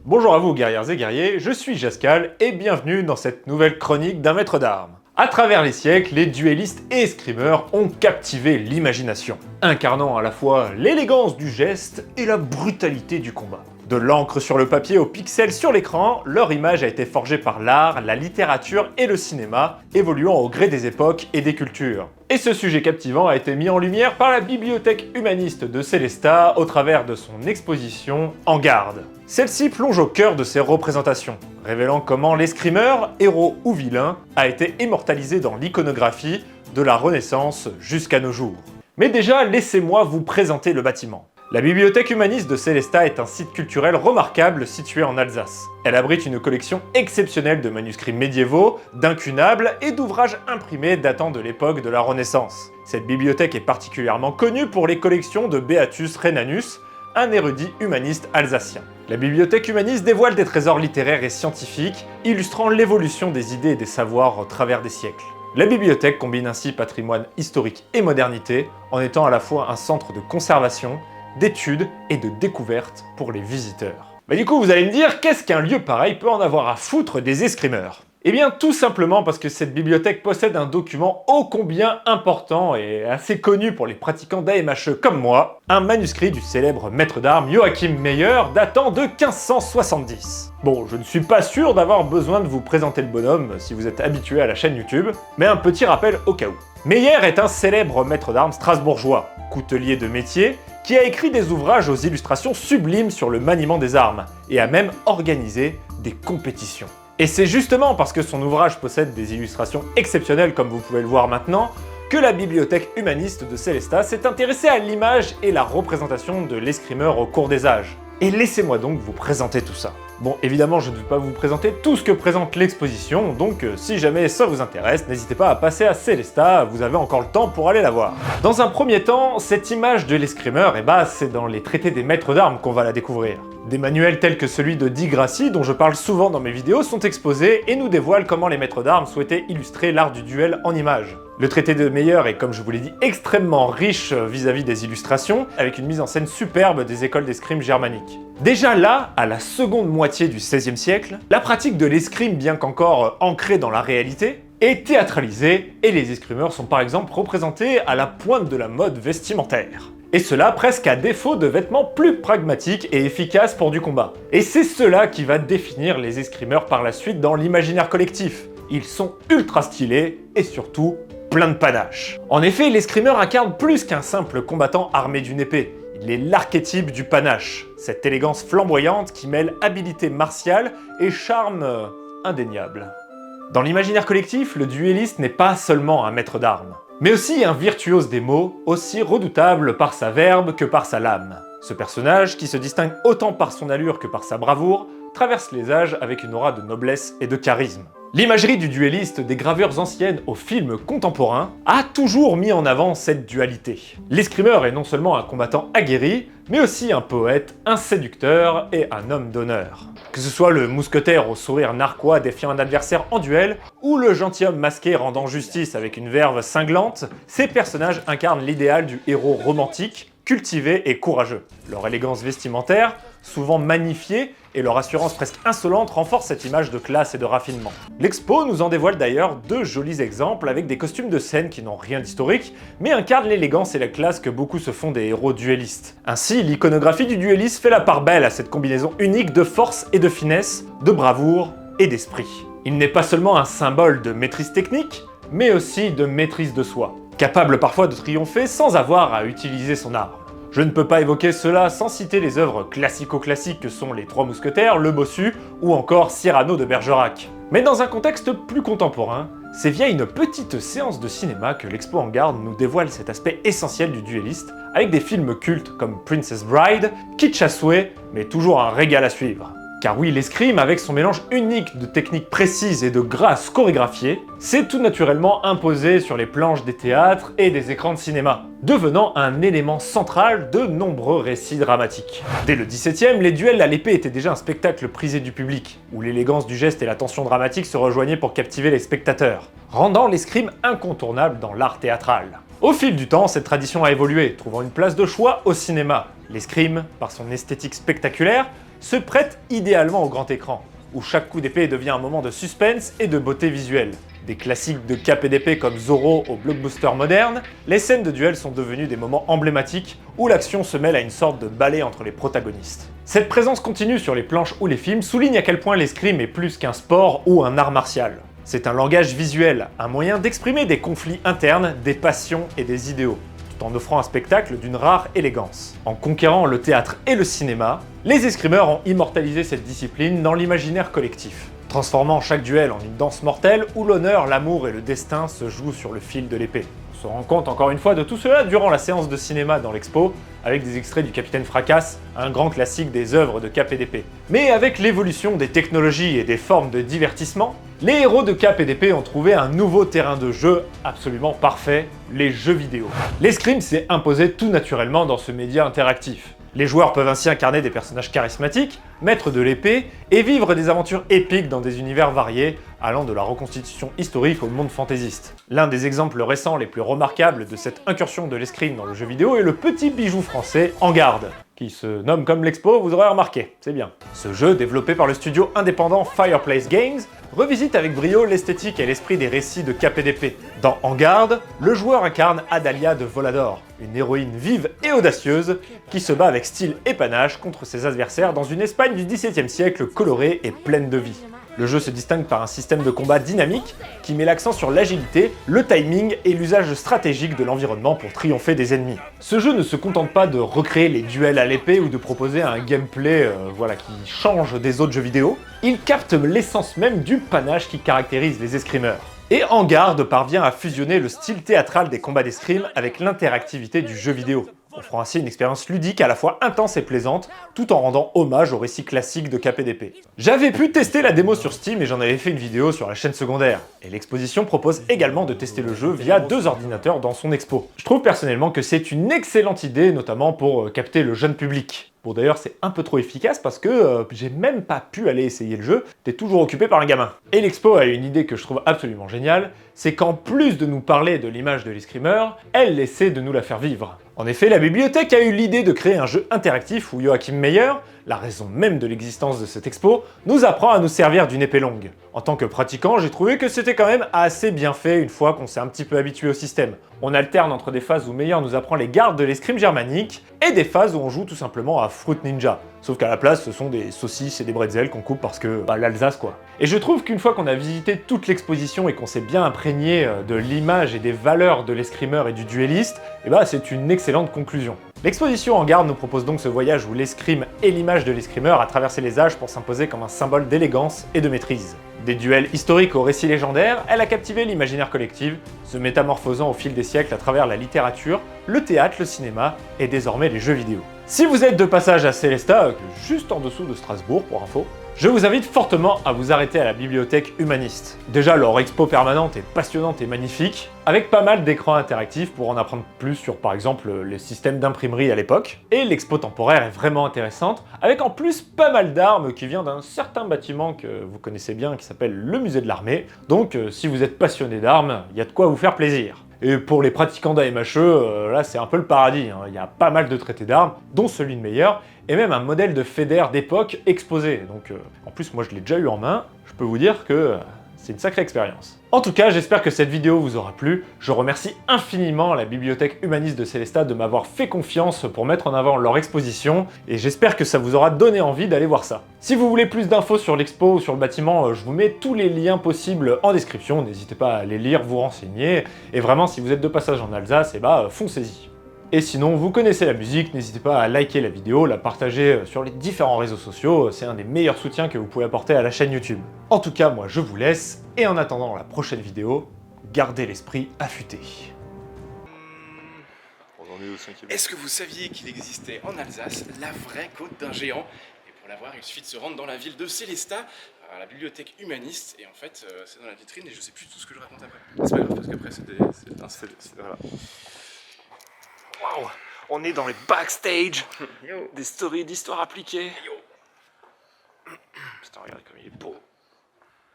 Bonjour à vous guerrières et guerriers, je suis Jascal et bienvenue dans cette nouvelle chronique d'un maître d'armes. À travers les siècles, les duellistes et escrimeurs ont captivé l'imagination, incarnant à la fois l'élégance du geste et la brutalité du combat. De l'encre sur le papier aux pixels sur l'écran, leur image a été forgée par l'art, la littérature et le cinéma, évoluant au gré des époques et des cultures. Et ce sujet captivant a été mis en lumière par la bibliothèque humaniste de Sélestat au travers de son exposition En Garde. Celle-ci plonge au cœur de ses représentations, révélant comment l'escrimeur, héros ou vilain, a été immortalisé dans l'iconographie de la Renaissance jusqu'à nos jours. Mais déjà, laissez-moi vous présenter le bâtiment. La bibliothèque humaniste de Sélestat est un site culturel remarquable situé en Alsace. Elle abrite une collection exceptionnelle de manuscrits médiévaux, d'incunables et d'ouvrages imprimés datant de l'époque de la Renaissance. Cette bibliothèque est particulièrement connue pour les collections de Beatus Rhenanus, un érudit humaniste alsacien. La bibliothèque humaniste dévoile des trésors littéraires et scientifiques, illustrant l'évolution des idées et des savoirs au travers des siècles. La bibliothèque combine ainsi patrimoine historique et modernité, en étant à la fois un centre de conservation, d'études et de découvertes pour les visiteurs. Mais du coup, vous allez me dire, qu'est-ce qu'un lieu pareil peut en avoir à foutre des escrimeurs ? Eh bien, tout simplement parce que cette bibliothèque possède un document ô combien important et assez connu pour les pratiquants d'AMHE comme moi, un manuscrit du célèbre maître d'armes Joachim Meyer datant de 1570. Bon, je ne suis pas sûr d'avoir besoin de vous présenter le bonhomme si vous êtes habitué à la chaîne YouTube, mais un petit rappel au cas où. Meyer est un célèbre maître d'armes strasbourgeois, coutelier de métier, qui a écrit des ouvrages aux illustrations sublimes sur le maniement des armes, et a même organisé des compétitions. Et c'est justement parce que son ouvrage possède des illustrations exceptionnelles comme vous pouvez le voir maintenant, que la bibliothèque humaniste de Sélestat s'est intéressée à l'image et la représentation de l'escrimeur au cours des âges. Et laissez-moi donc vous présenter tout ça. Bon, évidemment, je ne vais pas vous présenter tout ce que présente l'exposition, donc si jamais ça vous intéresse, n'hésitez pas à passer à Sélestat, vous avez encore le temps pour aller la voir. Dans un premier temps, cette image de l'escrimeur, c'est dans les traités des maîtres d'armes qu'on va la découvrir. Des manuels tels que celui de Di Grassi, dont je parle souvent dans mes vidéos, sont exposés et nous dévoilent comment les maîtres d'armes souhaitaient illustrer l'art du duel en images. Le traité de Meyer est, comme je vous l'ai dit, extrêmement riche vis-à-vis des illustrations, avec une mise en scène superbe des écoles d'escrime germaniques. Déjà là, à la seconde moitié du XVIe siècle, la pratique de l'escrime, bien qu'encore ancrée dans la réalité, est théâtralisée et les escrimeurs sont par exemple représentés à la pointe de la mode vestimentaire. Et cela presque à défaut de vêtements plus pragmatiques et efficaces pour du combat. Et c'est cela qui va définir les escrimeurs par la suite dans l'imaginaire collectif. Ils sont ultra stylés et surtout plein de panache. En effet, l'escrimeur incarne plus qu'un simple combattant armé d'une épée. Il est l'archétype du panache, cette élégance flamboyante qui mêle habileté martiale et charme indéniable. Dans l'imaginaire collectif, le duelliste n'est pas seulement un maître d'armes, mais aussi un virtuose des mots, aussi redoutable par sa verbe que par sa lame. Ce personnage, qui se distingue autant par son allure que par sa bravoure, traverse les âges avec une aura de noblesse et de charisme. L'imagerie du duelliste des gravures anciennes aux films contemporains a toujours mis en avant cette dualité. L'escrimeur est non seulement un combattant aguerri, mais aussi un poète, un séducteur et un homme d'honneur. Que ce soit le mousquetaire au sourire narquois défiant un adversaire en duel, ou le gentilhomme masqué rendant justice avec une verve cinglante, ces personnages incarnent l'idéal du héros romantique, cultivé et courageux. Leur élégance vestimentaire, souvent magnifiée, et leur assurance presque insolente renforcent cette image de classe et de raffinement. L'expo nous en dévoile d'ailleurs deux jolis exemples avec des costumes de scène qui n'ont rien d'historique, mais incarnent l'élégance et la classe que beaucoup se font des héros duellistes. Ainsi, l'iconographie du duelliste fait la part belle à cette combinaison unique de force et de finesse, de bravoure et d'esprit. Il n'est pas seulement un symbole de maîtrise technique, mais aussi de maîtrise de soi, capable parfois de triompher sans avoir à utiliser son arme. Je ne peux pas évoquer cela sans citer les œuvres classico-classiques que sont Les Trois Mousquetaires, Le Bossu ou encore Cyrano de Bergerac. Mais dans un contexte plus contemporain, c'est via une petite séance de cinéma que l'expo En Garde nous dévoile cet aspect essentiel du duelliste, avec des films cultes comme Princess Bride, kitsch à souhait, mais toujours un régal à suivre. Car oui, l'escrime, avec son mélange unique de techniques précises et de grâces chorégraphiées, s'est tout naturellement imposé sur les planches des théâtres et des écrans de cinéma, devenant un élément central de nombreux récits dramatiques. Dès le XVIIe, les duels à l'épée étaient déjà un spectacle prisé du public, où l'élégance du geste et la tension dramatique se rejoignaient pour captiver les spectateurs, rendant l'escrime incontournable dans l'art théâtral. Au fil du temps, cette tradition a évolué, trouvant une place de choix au cinéma. L'escrime, par son esthétique spectaculaire, se prête idéalement au grand écran, où chaque coup d'épée devient un moment de suspense et de beauté visuelle. Des classiques de cap et d'épée comme Zorro au blockbuster moderne, les scènes de duel sont devenues des moments emblématiques où l'action se mêle à une sorte de ballet entre les protagonistes. Cette présence continue sur les planches ou les films souligne à quel point l'escrime est plus qu'un sport ou un art martial. C'est un langage visuel, un moyen d'exprimer des conflits internes, des passions et des idéaux, tout en offrant un spectacle d'une rare élégance. En conquérant le théâtre et le cinéma, les escrimeurs ont immortalisé cette discipline dans l'imaginaire collectif, transformant chaque duel en une danse mortelle où l'honneur, l'amour et le destin se jouent sur le fil de l'épée. On se rend compte encore une fois de tout cela durant la séance de cinéma dans l'expo, avec des extraits du Capitaine Fracasse, un grand classique des œuvres de cap et d'épée. Mais avec l'évolution des technologies et des formes de divertissement, les héros de cap et d'épée ont trouvé un nouveau terrain de jeu absolument parfait, les jeux vidéo. L'escrime s'est imposé tout naturellement dans ce média interactif. Les joueurs peuvent ainsi incarner des personnages charismatiques, maîtres de l'épée, et vivre des aventures épiques dans des univers variés, allant de la reconstitution historique au monde fantaisiste. L'un des exemples récents les plus remarquables de cette incursion de l'escrime dans le jeu vidéo est le petit bijou français En Garde, qui se nomme comme l'Expo, vous aurez remarqué, c'est bien. Ce jeu, développé par le studio indépendant Fireplace Games, revisite avec brio l'esthétique et l'esprit des récits de cap et d'épée. Dans En Garde, le joueur incarne Adalia de Volador, une héroïne vive et audacieuse qui se bat avec style et panache contre ses adversaires dans une Espagne du XVIIe siècle colorée et pleine de vie. Le jeu se distingue par un système de combat dynamique qui met l'accent sur l'agilité, le timing et l'usage stratégique de l'environnement pour triompher des ennemis. Ce jeu ne se contente pas de recréer les duels à l'épée ou de proposer un gameplay qui change des autres jeux vidéo, il capte l'essence même du panache qui caractérise les escrimeurs. Et En Garde parvient à fusionner le style théâtral des combats d'escrime avec l'interactivité du jeu vidéo, offrant ainsi une expérience ludique à la fois intense et plaisante, tout en rendant hommage au récit classique de cap et d'épée. J'avais pu tester la démo sur Steam et j'en avais fait une vidéo sur la chaîne secondaire. Et l'exposition propose également de tester le jeu via 2 ordinateurs dans son expo. Je trouve personnellement que c'est une excellente idée, notamment pour capter le jeune public. Bon d'ailleurs c'est un peu trop efficace parce que j'ai même pas pu aller essayer le jeu, t'es toujours occupé par un gamin. Et l'expo a une idée que je trouve absolument géniale, c'est qu'en plus de nous parler de l'image de l'escrimeur, elle essaie de nous la faire vivre. En effet, la bibliothèque a eu l'idée de créer un jeu interactif où Joachim Meyer, la raison même de l'existence de cette expo, nous apprend à nous servir d'une épée longue. En tant que pratiquant, j'ai trouvé que c'était quand même assez bien fait une fois qu'on s'est un petit peu habitué au système. On alterne entre des phases où Meyer nous apprend les gardes de l'escrime germanique et des phases où on joue tout simplement à Fruit Ninja. Sauf qu'à la place, ce sont des saucisses et des bretzels qu'on coupe parce que, l'Alsace quoi. Et je trouve qu'une fois qu'on a visité toute l'exposition et qu'on s'est bien imprégné de l'image et des valeurs de l'escrimeur et du duelliste, c'est une excellente conclusion. L'exposition En Garde nous propose donc ce voyage où l'escrime et l'image de l'escrimeur a traversé les âges pour s'imposer comme un symbole d'élégance et de maîtrise. Des duels historiques aux récits légendaires, elle a captivé l'imaginaire collectif, se métamorphosant au fil des siècles à travers la littérature, le théâtre, le cinéma et désormais les jeux vidéo. Si vous êtes de passage à Sélestat, juste en dessous de Strasbourg pour info, je vous invite fortement à vous arrêter à la bibliothèque humaniste. Déjà, leur expo permanente est passionnante et magnifique, avec pas mal d'écrans interactifs pour en apprendre plus sur par exemple les systèmes d'imprimerie à l'époque. Et l'expo temporaire est vraiment intéressante, avec en plus pas mal d'armes qui vient d'un certain bâtiment que vous connaissez bien qui s'appelle le musée de l'armée. Donc si vous êtes passionné d'armes, il y a de quoi vous faire plaisir. Et pour les pratiquants d'AMHE, là c'est un peu le paradis, hein. Il y a pas mal de traités d'armes, dont celui de Meyer, et même un modèle de fédère d'époque exposé. Donc en plus moi je l'ai déjà eu en main, je peux vous dire que c'est une sacrée expérience. En tout cas, j'espère que cette vidéo vous aura plu. Je remercie infiniment la bibliothèque humaniste de Sélestat de m'avoir fait confiance pour mettre en avant leur exposition, et j'espère que ça vous aura donné envie d'aller voir ça. Si vous voulez plus d'infos sur l'expo ou sur le bâtiment, je vous mets tous les liens possibles en description, n'hésitez pas à les lire, vous renseigner, et vraiment si vous êtes de passage en Alsace, foncez-y. Et sinon, vous connaissez la musique, n'hésitez pas à liker la vidéo, la partager sur les différents réseaux sociaux, c'est un des meilleurs soutiens que vous pouvez apporter à la chaîne YouTube. En tout cas, moi je vous laisse, et en attendant la prochaine vidéo, gardez l'esprit affûté. Est-ce que vous saviez qu'il existait en Alsace la vraie côte d'un géant? Et pour l'avoir, il suffit de se rendre dans la ville de Sélestat, à la bibliothèque humaniste, et en fait, c'est dans la vitrine, et je sais plus tout ce que je raconte après. C'est pas grave, parce qu'après, voilà. Waouh, on est dans les backstage des stories d'histoire appliquée.